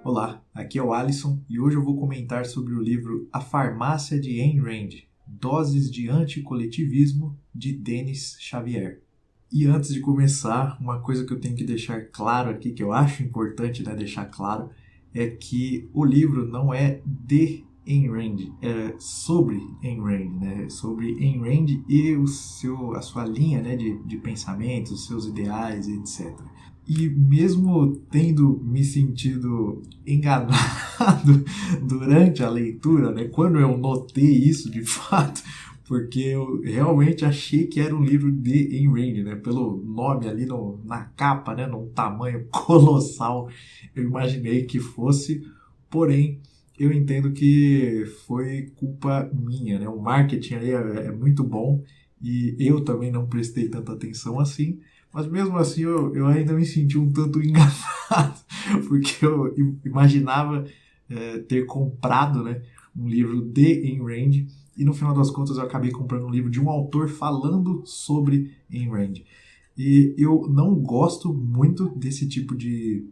Olá, aqui é o Alisson e hoje eu vou comentar sobre o livro A Farmácia de Ayn Rand, Doses de Anticoletivismo, de Denis Xavier. E antes de começar, uma coisa que eu tenho que deixar claro aqui, que eu acho importante deixar claro, é que o livro não é de Ayn Rand, é sobre Ayn Rand, né? Sobre Ayn Rand e a sua linha de pensamentos, os seus ideais, etc. E mesmo tendo me sentido enganado durante a leitura, né, quando eu notei isso de fato, porque eu realmente achei que era um livro de Ayn Rand, né, pelo nome ali na capa, né, num tamanho colossal, eu imaginei que fosse, porém eu entendo que foi culpa minha, né, o marketing aí é muito bom e eu também não prestei tanta atenção assim, mas mesmo assim eu ainda me senti um tanto enganado, porque eu imaginava ter comprado, né, um livro de Ayn Rand, e no final das contas eu acabei comprando um livro de um autor falando sobre Ayn Rand. E eu não gosto muito desse tipo de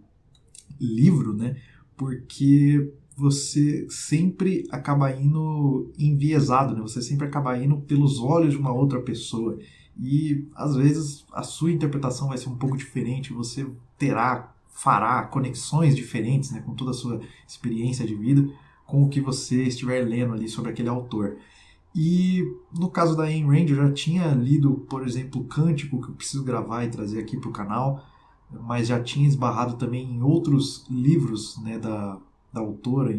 livro, né, porque você sempre acaba indo enviesado, né? Você sempre acaba indo pelos olhos de uma outra pessoa e às vezes a sua interpretação vai ser um pouco diferente, você fará conexões diferentes, né, com toda a sua experiência de vida com o que você estiver lendo ali sobre aquele autor. E no caso da Ayn Rand, eu já tinha lido, por exemplo, o Cântico, que eu preciso gravar e trazer aqui para o canal, mas já tinha esbarrado também em outros livros, né, da autora,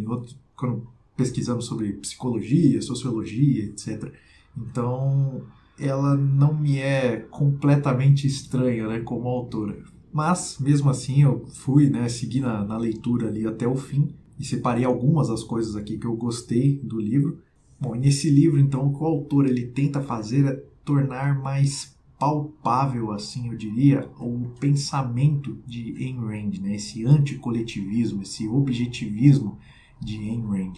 quando pesquisando sobre psicologia, sociologia, etc. Então, ela não me é completamente estranha, né, como autora. Mas, mesmo assim, eu fui, né, seguir na leitura ali até o fim e separei algumas das coisas aqui que eu gostei do livro. Bom, e nesse livro, então, o que o autor ele tenta fazer é tornar mais palpável, assim, eu diria, o pensamento de Ayn Rand, né? Esse anticoletivismo, esse objetivismo de Ayn Rand.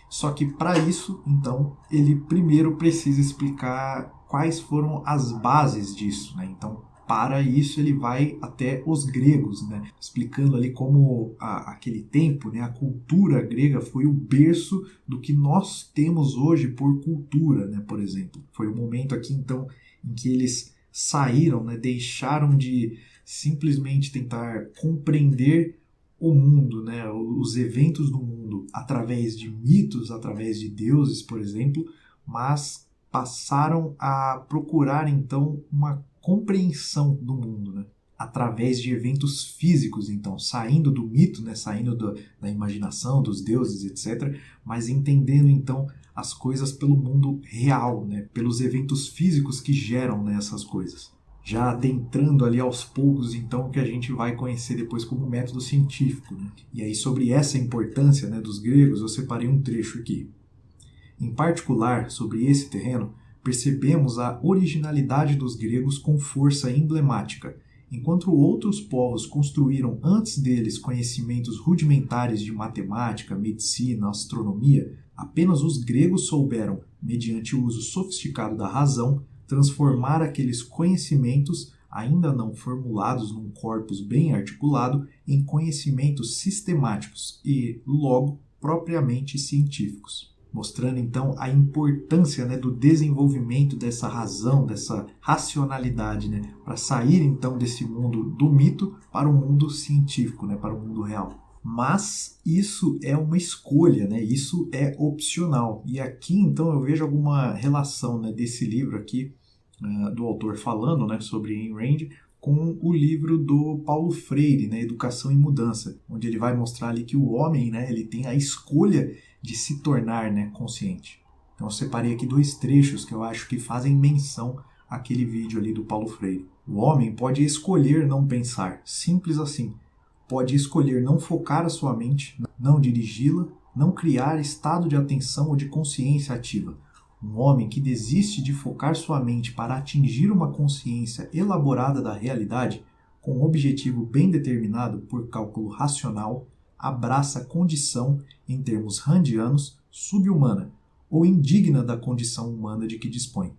Só que para isso, então, ele primeiro precisa explicar quais foram as bases disso, né? Então, para isso ele vai até os gregos, né? Explicando ali como aquele tempo, né? A cultura grega foi o berço do que nós temos hoje por cultura, né? Por exemplo, foi o momento aqui então em que eles saíram, né? Deixaram de simplesmente tentar compreender o mundo, né? Os eventos do mundo através de mitos, através de deuses, por exemplo, mas passaram a procurar então uma compreensão do mundo, né? Através de eventos físicos, então, saindo do mito, né? Saindo da imaginação, dos deuses, etc., mas entendendo então as coisas pelo mundo real, né? Pelos eventos físicos que geram, né, essas coisas. Já adentrando ali aos poucos, então, o que a gente vai conhecer depois como método científico, né? E aí, sobre essa importância, né, dos gregos, eu separei um trecho aqui. Em particular, sobre esse terreno, percebemos a originalidade dos gregos com força emblemática. Enquanto outros povos construíram antes deles conhecimentos rudimentares de matemática, medicina, astronomia, apenas os gregos souberam, mediante o uso sofisticado da razão, transformar aqueles conhecimentos, ainda não formulados num corpus bem articulado, em conhecimentos sistemáticos e, logo, propriamente científicos. Mostrando então a importância, né, do desenvolvimento dessa razão, dessa racionalidade, né, para sair então desse mundo do mito para o mundo científico, né, para o mundo real. Mas isso é uma escolha, né, isso é opcional. E aqui então eu vejo alguma relação, né, desse livro aqui, do autor falando, né, sobre Ayn Rand, com o livro do Paulo Freire, né, Educação e Mudança, onde ele vai mostrar ali que o homem, né, ele tem a escolha de se tornar, né, consciente. Então eu separei aqui dois trechos que eu acho que fazem menção àquele vídeo ali do Paulo Freire. O homem pode escolher não pensar, simples assim. Pode escolher não focar a sua mente, não dirigi-la, não criar estado de atenção ou de consciência ativa. Um homem que desiste de focar sua mente para atingir uma consciência elaborada da realidade, com um objetivo bem determinado por cálculo racional, abraça a condição, em termos randianos, subhumana, ou indigna da condição humana de que dispõe.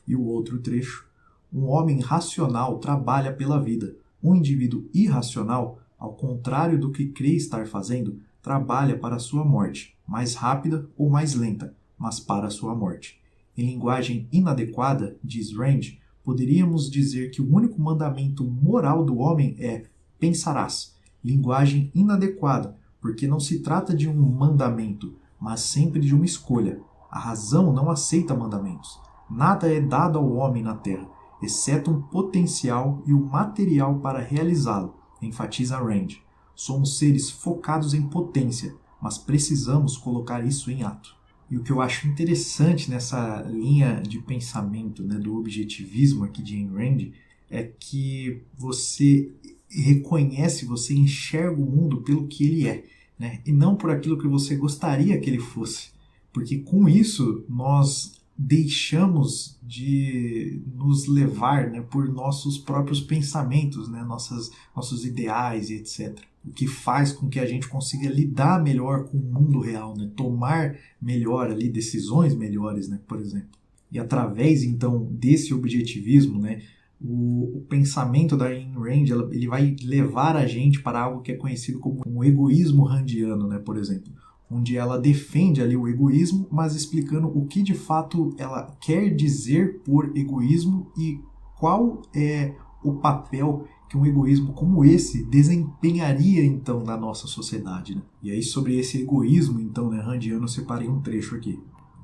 E o outro trecho: um homem racional trabalha pela vida, um indivíduo irracional Ao contrário do que crê estar fazendo, trabalha para a sua morte, mais rápida ou mais lenta, mas para a sua morte. Em linguagem inadequada, diz Rand, poderíamos dizer que o único mandamento moral do homem é pensarás. Linguagem inadequada, porque não se trata de um mandamento, mas sempre de uma escolha. A razão não aceita mandamentos. Nada é dado ao homem na terra, exceto um potencial e o material para realizá-lo, enfatiza Rand. Somos seres focados em potência, mas precisamos colocar isso em ato. E o que eu acho interessante nessa linha de pensamento, né, do objetivismo aqui de Ayn Rand é que você reconhece, você enxerga o mundo pelo que ele é, né, e não por aquilo que você gostaria que ele fosse. Porque com isso nós deixamos de nos levar, né, por nossos próprios pensamentos, né, nossos ideais e etc. O que faz com que a gente consiga lidar melhor com o mundo real, né, tomar melhor ali decisões melhores, né, por exemplo. E através então desse objetivismo, né, o pensamento da Ayn Rand ele vai levar a gente para algo que é conhecido como um egoísmo randiano, né, por exemplo, onde ela defende ali o egoísmo, mas explicando o que de fato ela quer dizer por egoísmo e qual é o papel que um egoísmo como esse desempenharia então na nossa sociedade, né? E aí sobre esse egoísmo então, né, randiano, eu separei um trecho aqui.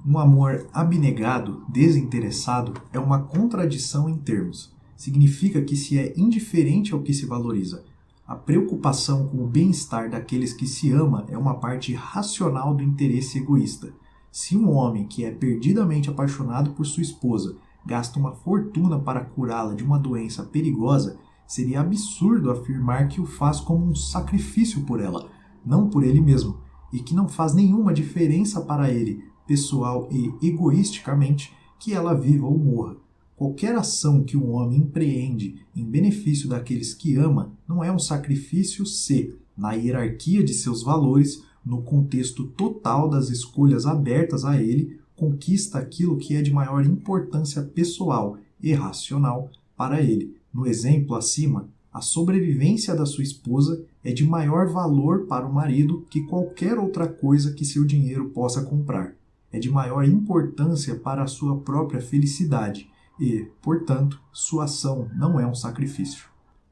Um amor abnegado, desinteressado, é uma contradição em termos. Significa que se é indiferente ao que se valoriza. A preocupação com o bem-estar daqueles que se ama é uma parte racional do interesse egoísta. Se um homem que é perdidamente apaixonado por sua esposa gasta uma fortuna para curá-la de uma doença perigosa, seria absurdo afirmar que o faz como um sacrifício por ela, não por ele mesmo, e que não faz nenhuma diferença para ele, pessoal e egoisticamente, que ela viva ou morra. Qualquer ação que um homem empreende em benefício daqueles que ama não é um sacrifício se, na hierarquia de seus valores, no contexto total das escolhas abertas a ele, conquista aquilo que é de maior importância pessoal e racional para ele. No exemplo acima, a sobrevivência da sua esposa é de maior valor para o marido que qualquer outra coisa que seu dinheiro possa comprar. É de maior importância para a sua própria felicidade. E, portanto, sua ação não é um sacrifício.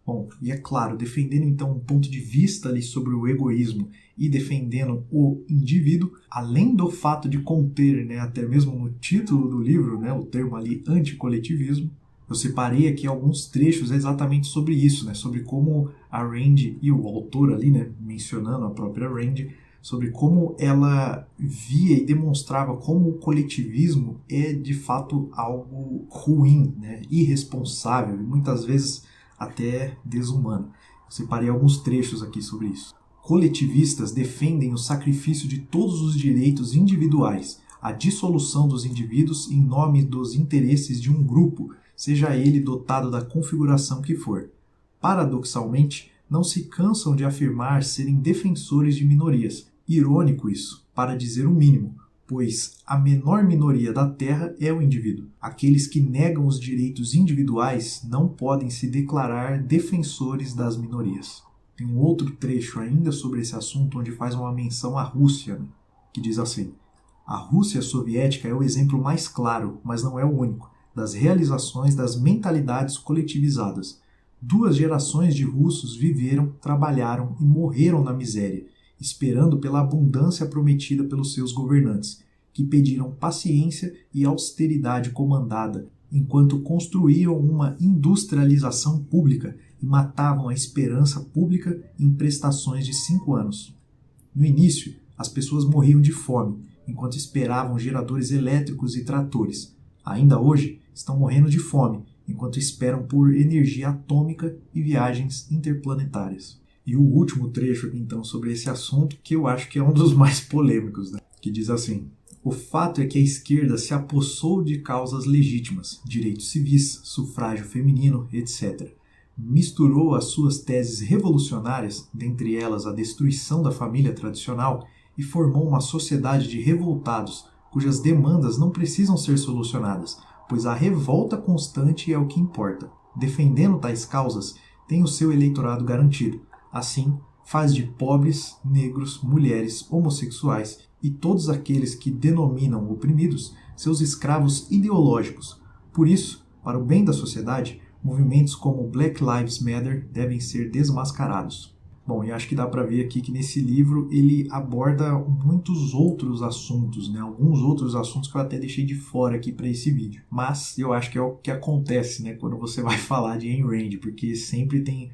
Bom, e é claro, defendendo então um ponto de vista ali sobre o egoísmo e defendendo o indivíduo, além do fato de conter, né, até mesmo no título do livro, né, o termo ali anticoletivismo, eu separei aqui alguns trechos exatamente sobre isso, né, sobre como a Rand e o autor ali, né, mencionando a própria Rand, sobre como ela via e demonstrava como o coletivismo é de fato algo ruim, né, irresponsável e muitas vezes até desumano. Eu separei alguns trechos aqui sobre isso. Coletivistas defendem o sacrifício de todos os direitos individuais, a dissolução dos indivíduos em nome dos interesses de um grupo, seja ele dotado da configuração que for. Paradoxalmente, não se cansam de afirmar serem defensores de minorias. Irônico isso, para dizer o mínimo, pois a menor minoria da Terra é o indivíduo. Aqueles que negam os direitos individuais não podem se declarar defensores das minorias. Tem um outro trecho ainda sobre esse assunto onde faz uma menção à Rússia, né, que diz assim: a Rússia soviética é o exemplo mais claro, mas não é o único, das realizações das mentalidades coletivizadas. 2 gerações de russos viveram, trabalharam e morreram na miséria, esperando pela abundância prometida pelos seus governantes, que pediram paciência e austeridade comandada, enquanto construíam uma industrialização pública e matavam a esperança pública em prestações de 5 anos. No início, as pessoas morriam de fome, enquanto esperavam geradores elétricos e tratores. Ainda hoje, estão morrendo de fome, enquanto esperam por energia atômica e viagens interplanetárias. E o último trecho aqui, então, sobre esse assunto, que eu acho que é um dos mais polêmicos, né? Que diz assim: o fato é que a esquerda se apossou de causas legítimas, direitos civis, sufrágio feminino, etc. Misturou as suas teses revolucionárias, dentre elas a destruição da família tradicional, e formou uma sociedade de revoltados, cujas demandas não precisam ser solucionadas, pois a revolta constante é o que importa. Defendendo tais causas, tem o seu eleitorado garantido. Assim, faz de pobres, negros, mulheres, homossexuais e todos aqueles que denominam oprimidos seus escravos ideológicos. Por isso, para o bem da sociedade, movimentos como Black Lives Matter devem ser desmascarados. Bom, e acho que dá para ver aqui que nesse livro ele aborda muitos outros assuntos, né? Alguns outros assuntos que eu até deixei de fora aqui para esse vídeo. Mas eu acho que é o que acontece, né, quando você vai falar de Ayn Rand, porque sempre tem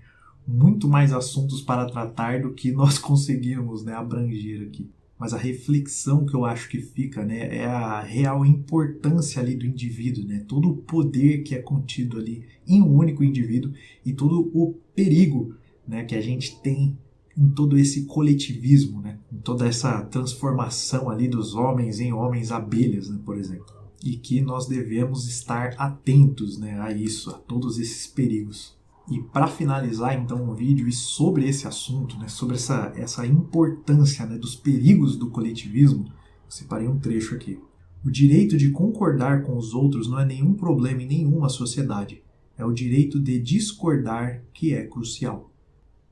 muito mais assuntos para tratar do que nós conseguimos, né, abranger aqui. Mas a reflexão que eu acho que fica, né, é a real importância ali do indivíduo, né? Todo o poder que é contido ali em um único indivíduo e todo o perigo, né, que a gente tem em todo esse coletivismo, né, em toda essa transformação ali dos homens em homens abelhas, né, por exemplo. E que nós devemos estar atentos, né, a isso, a todos esses perigos. E para finalizar então o vídeo e sobre esse assunto, né, sobre essa importância, né, dos perigos do coletivismo, eu separei um trecho aqui. O direito de concordar com os outros não é nenhum problema em nenhuma sociedade. É o direito de discordar que é crucial.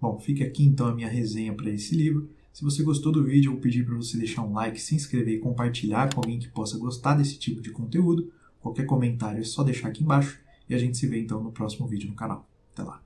Bom, fica aqui então a minha resenha para esse livro. Se você gostou do vídeo, eu vou pedir para você deixar um like, se inscrever e compartilhar com alguém que possa gostar desse tipo de conteúdo. Qualquer comentário é só deixar aqui embaixo e a gente se vê então no próximo vídeo no canal. Até lá!